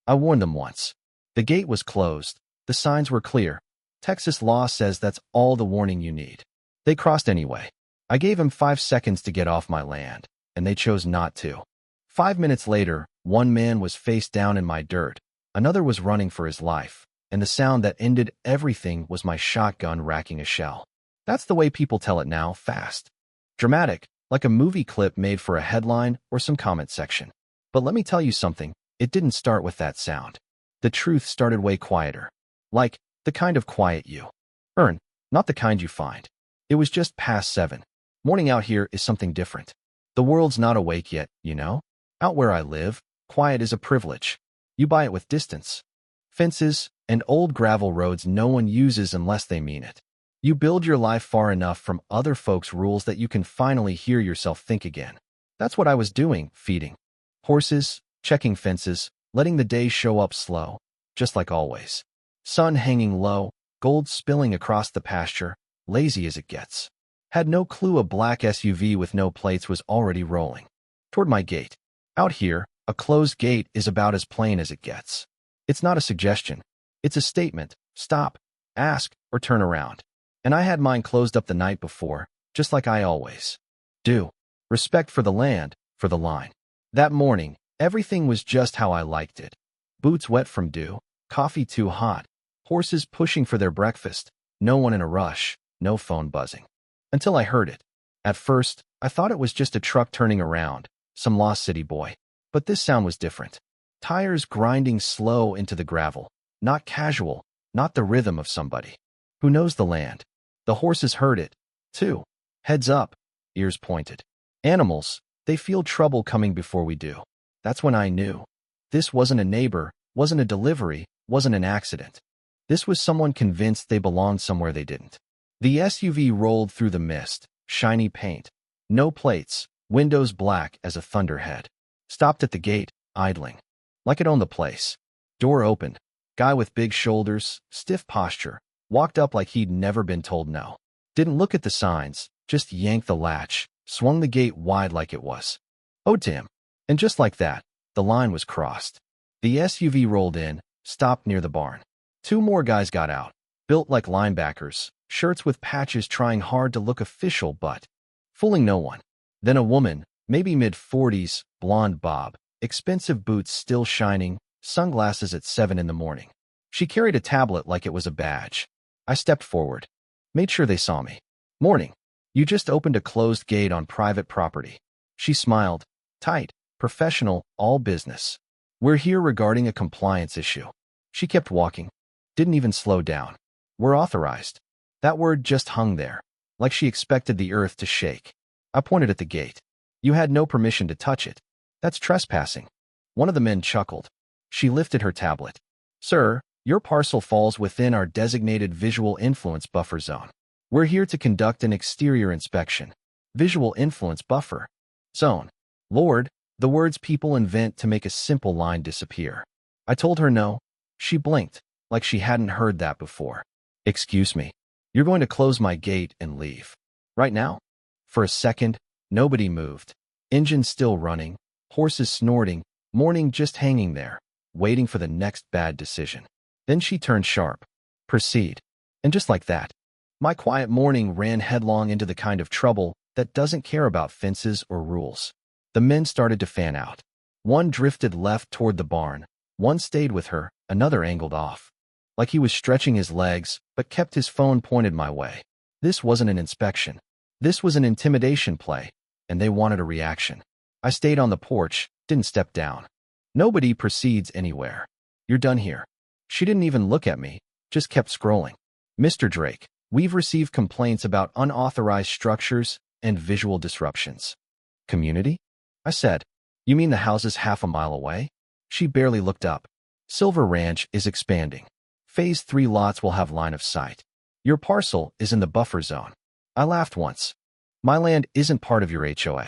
I warned them once. The gate was closed. The signs were clear. Texas law says that's all the warning you need. They crossed anyway. I gave them 5 seconds to get off my land, and they chose not to. 5 minutes later, one man was face down in my dirt. Another was running for his life, and the sound that ended everything was my shotgun racking a shell. That's the way people tell it now, fast. Dramatic, like a movie clip made for a headline or some comment section. But let me tell you something, it didn't start with that sound. The truth started way quieter. Like, the kind of quiet you earn, not the kind you find. It was just past 7. Morning out here is something different. The world's not awake yet, you know? Out where I live, quiet is a privilege. You buy it with distance. Fences and old gravel roads no one uses unless they mean it. You build your life far enough from other folks' rules that you can finally hear yourself think again. That's what I was doing, feeding horses, checking fences, letting the day show up slow, just like always. Sun hanging low, gold spilling across the pasture, lazy as it gets. Had no clue a black SUV with no plates was already rolling toward my gate. Out here, a closed gate is about as plain as it gets. It's not a suggestion. It's a statement. Stop, ask, or turn around. And I had mine closed up the night before, just like I always do. Respect for the land, for the line. That morning, everything was just how I liked it. Boots wet from dew, coffee too hot, horses pushing for their breakfast, no one in a rush, no phone buzzing. Until I heard it. At first, I thought it was just a truck turning around, some lost city boy. But this sound was different. Tires grinding slow into the gravel. Not casual, not the rhythm of somebody who knows the land. The horses heard it, too. Heads up, ears pointed. Animals, they feel trouble coming before we do. That's when I knew. This wasn't a neighbor, wasn't a delivery, wasn't an accident. This was someone convinced they belonged somewhere they didn't. The SUV rolled through the mist, shiny paint. No plates, windows black as a thunderhead. Stopped at the gate, idling. Like it owned the place. Door opened. Guy with big shoulders, stiff posture. Walked up like he'd never been told no. Didn't look at the signs, just yanked the latch, swung the gate wide like it was owed to him. And just like that, the line was crossed. The SUV rolled in, stopped near the barn. 2 more guys got out, built like linebackers, shirts with patches trying hard to look official but fooling no one. Then a woman, maybe mid-40s, blonde bob, expensive boots still shining, sunglasses at 7 in the morning. She carried a tablet like it was a badge. I stepped forward. Made sure they saw me. Morning. You just opened a closed gate on private property. She smiled. Tight, professional, all business. We're here regarding a compliance issue. She kept walking. Didn't even slow down. We're authorized. That word just hung there, like she expected the earth to shake. I pointed at the gate. You had no permission to touch it. That's trespassing. One of the men chuckled. She lifted her tablet. Sir, your parcel falls within our designated visual influence buffer zone. We're here to conduct an exterior inspection. Visual influence buffer zone. Lord, the words people invent to make a simple line disappear. I told her no. She blinked, like she hadn't heard that before. Excuse me. You're going to close my gate and leave. Right now? For a second, nobody moved. Engine still running, horses snorting, morning just hanging there, waiting for the next bad decision. Then she turned sharp. Proceed. And just like that, my quiet morning ran headlong into the kind of trouble that doesn't care about fences or rules. The men started to fan out. One drifted left toward the barn. One stayed with her, another angled off. Like he was stretching his legs, but kept his phone pointed my way. This wasn't an inspection. This was an intimidation play, and they wanted a reaction. I stayed on the porch, didn't step down. Nobody proceeds anywhere. You're done here. She didn't even look at me, just kept scrolling. Mr. Drake, we've received complaints about unauthorized structures and visual disruptions. Community? I said. You mean the houses half a mile away? She barely looked up. Silver Ranch is expanding. Phase 3 lots will have line of sight. Your parcel is in the buffer zone. I laughed once. My land isn't part of your HOA.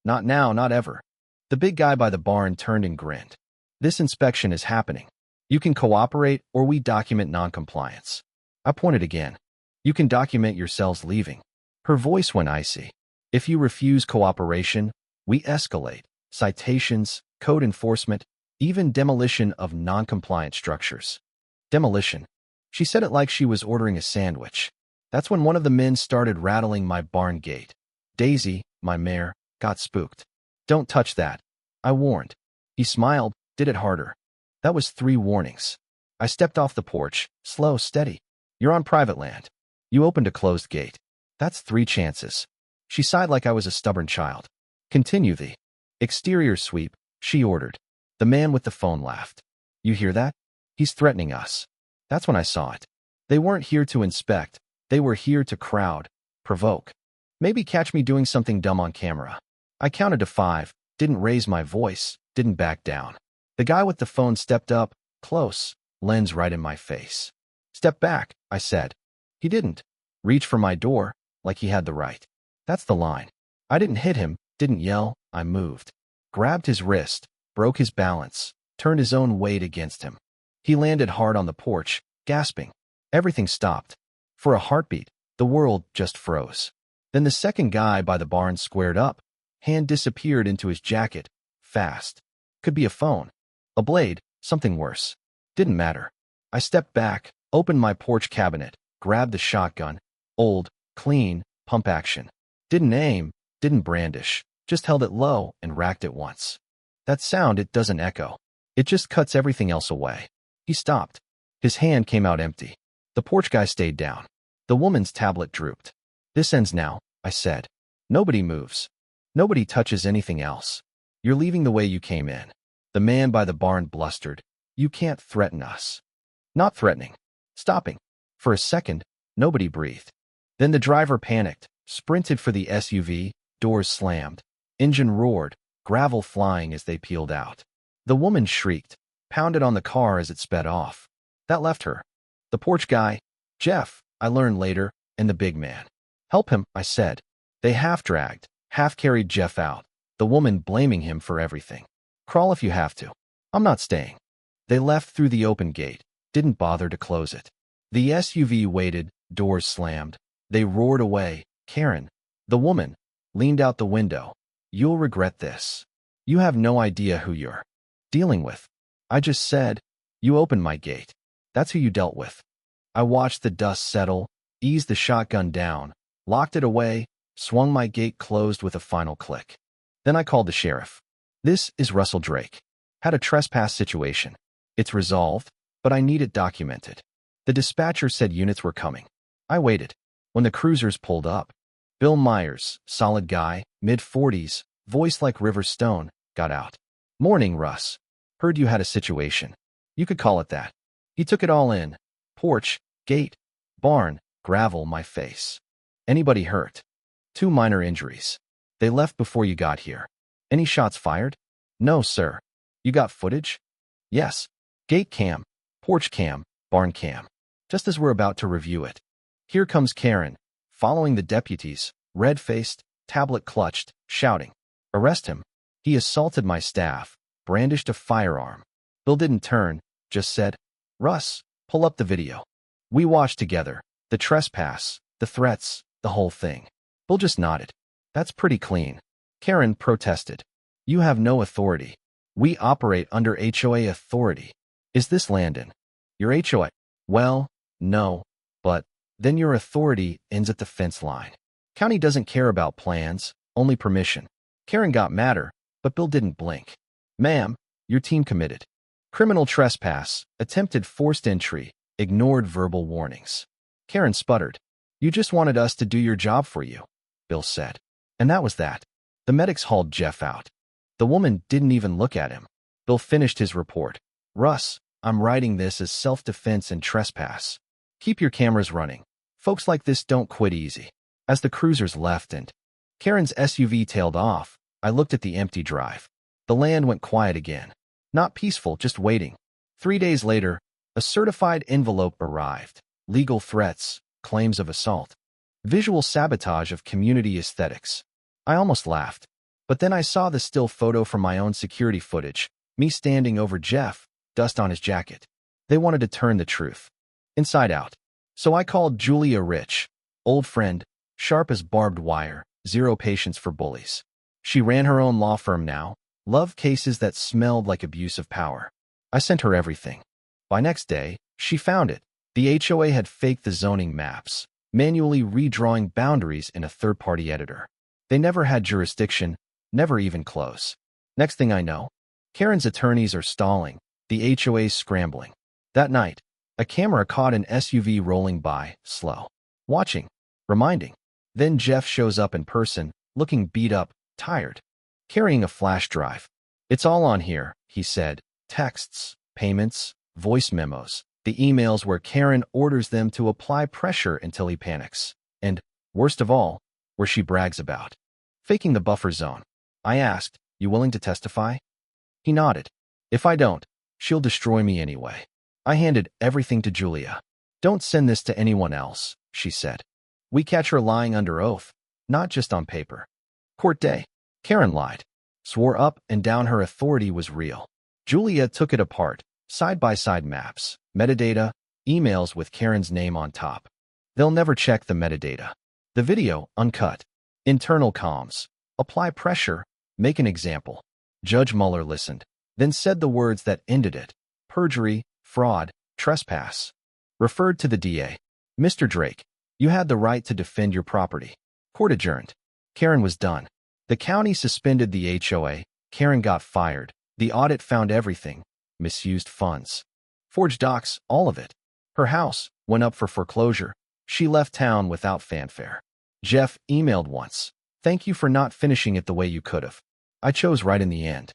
Not now, not ever. The big guy by the barn turned and grinned. This inspection is happening. You can cooperate or we document noncompliance. I pointed again. You can document yourselves leaving. Her voice went icy. If you refuse cooperation, we escalate. Citations, code enforcement. even demolition of non-compliant structures. Demolition. She said it like she was ordering a sandwich. That's when one of the men started rattling my barn gate. Daisy, my mare, got spooked. Don't touch that, I warned. He smiled, did it harder. That was 3 warnings. I stepped off the porch, slow, steady. You're on private land. You opened a closed gate. That's 3 chances. She sighed like I was a stubborn child. Continue the exterior sweep, she ordered. The man with the phone laughed. You hear that? He's threatening us. That's when I saw it. They weren't here to inspect. They were here to crowd, provoke. Maybe catch me doing something dumb on camera. I counted to 5, didn't raise my voice, didn't back down. The guy with the phone stepped up, close, lens right in my face. Step back, I said. He didn't. Reach for my door, like he had the right. That's the line. I didn't hit him, didn't yell, I moved. Grabbed his wrist, broke his balance, turned his own weight against him. He landed hard on the porch, gasping. Everything stopped. For a heartbeat, the world just froze. Then the second guy by the barn squared up. Hand disappeared into his jacket, fast. Could be a phone. A blade, something worse. Didn't matter. I stepped back, opened my porch cabinet, grabbed the shotgun. Old, clean, pump action. Didn't aim, didn't brandish, just held it low and racked it once. That sound, it doesn't echo. It just cuts everything else away. He stopped. His hand came out empty. The porch guy stayed down. The woman's tablet drooped. This ends now, I said. Nobody moves. Nobody touches anything else. You're leaving the way you came in. The man by the barn blustered. You can't threaten us. Not threatening. Stopping. For a second, nobody breathed. Then the driver panicked, sprinted for the SUV, doors slammed. Engine roared, gravel flying as they peeled out. The woman shrieked, pounded on the car as it sped off. That left her. The porch guy, Jeff, I learned later, and the big man. Help him, I said. They half-dragged, half-carried Jeff out, the woman blaming him for everything. Crawl if you have to. I'm not staying. They left through the open gate, didn't bother to close it. The SUV waited, doors slammed. They roared away. Karen, the woman, leaned out the window. You'll regret this. You have no idea who you're dealing with. I just said, you opened my gate. That's who you dealt with. I watched the dust settle, eased the shotgun down, locked it away, swung my gate closed with a final click. Then I called the sheriff. This is Russell Drake. Had a trespass situation. It's resolved, but I need it documented. The dispatcher said units were coming. I waited. When the cruisers pulled up, Bill Myers, solid guy, mid-40s, voice like River Stone, got out. Morning, Russ. Heard you had a situation. You could call it that. He took it all in. Porch, gate, barn, gravel, my face. Anybody hurt? 2 minor injuries. They left before you got here. Any shots fired? No, sir. You got footage? Yes. Gate cam, porch cam, barn cam. Just as we're about to review it. Here comes Karen, following the deputies, red-faced, tablet clutched, shouting. Arrest him. He assaulted my staff, brandished a firearm. Bill didn't turn, just said, Russ, pull up the video. We watched together, the trespass, the threats, the whole thing. Bill just nodded. That's pretty clean. Karen protested. You have no authority. We operate under HOA authority. Is this Landon? Your HOA? Well, no, but then your authority ends at the fence line. County doesn't care about plans, only permission. Karen got madder, but Bill didn't blink. Ma'am, your team committed criminal trespass, attempted forced entry, ignored verbal warnings. Karen sputtered. You just wanted us to do your job for you, Bill said. And that was that. The medics hauled Jeff out. The woman didn't even look at him. Bill finished his report. Russ, I'm writing this as self-defense and trespass. Keep your cameras running. Folks like this don't quit easy. As the cruisers left and Karen's SUV tailed off, I looked at the empty drive. The land went quiet again. Not peaceful, just waiting. 3 days later, a certified envelope arrived. Legal threats, claims of assault, visual sabotage of community aesthetics. I almost laughed. But then I saw the still photo from my own security footage, me standing over Jeff, dust on his jacket. They wanted to turn the truth inside out. So I called Julia Rich, old friend, sharp as barbed wire, zero patience for bullies. She ran her own law firm now, Love cases that smelled like abuse of power. I sent her everything. By next day, she found it. The HOA had faked the zoning maps, manually redrawing boundaries in a third-party editor. They never had jurisdiction, never even close. Next thing I know, Karen's attorneys are stalling, the HOA's scrambling. That night, a camera caught an SUV rolling by, slow. Watching, reminding. Then Jeff shows up in person, looking beat up, tired, carrying a flash drive. It's all on here, he said. Texts, payments, voice memos, the emails where Karen orders them to apply pressure until he panics. And, worst of all, where she brags about faking the buffer zone. I asked, "You willing to testify?" He nodded. "If I don't, she'll destroy me anyway." I handed everything to Julia. "Don't send this to anyone else," she said. "We catch her lying under oath, not just on paper." Court day. Karen lied, swore up and down her authority was real. Julia took it apart, side-by-side maps, metadata, emails with Karen's name on top. They'll never check the metadata. The video, uncut. Internal comms. Apply pressure. Make an example. Judge Mueller listened, then said the words that ended it. Perjury, fraud, trespass. Referred to the DA. "Mr. Drake, you had the right to defend your property." Court adjourned. Karen was done. The county suspended the HOA. Karen got fired. The audit found everything. Misused funds. Forged docs, all of it. Her house went up for foreclosure. She left town without fanfare. Jeff emailed once. "Thank you for not finishing it the way you could have. I chose right in the end."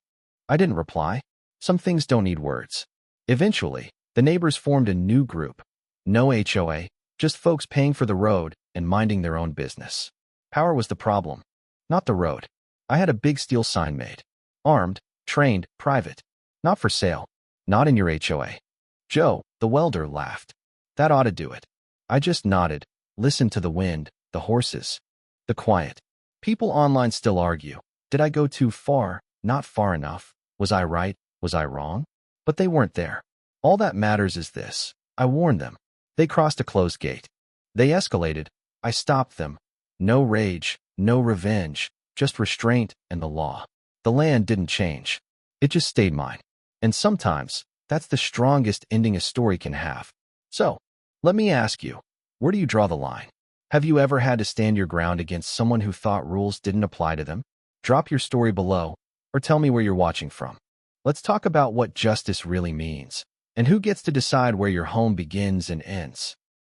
I didn't reply. Some things don't need words. Eventually, the neighbors formed a new group. No HOA, just folks paying for the road and minding their own business. Power was the problem, not the road. I had a big steel sign made. Armed, trained, private. Not for sale. Not in your HOA. Joe, the welder, laughed. "That ought to do it." I just nodded, listened to the wind, the horses, the quiet. People online still argue. Did I go too far? Not far enough? Was I right? Was I wrong? But they weren't there. All that matters is this. I warned them. They crossed a closed gate. They escalated. I stopped them. No rage, no revenge, just restraint and the law. The land didn't change. It just stayed mine. And sometimes, that's the strongest ending a story can have. So, let me ask you, where do you draw the line? Have you ever had to stand your ground against someone who thought rules didn't apply to them? Drop your story below, or tell me where you're watching from. Let's talk about what justice really means, and who gets to decide where your home begins and ends.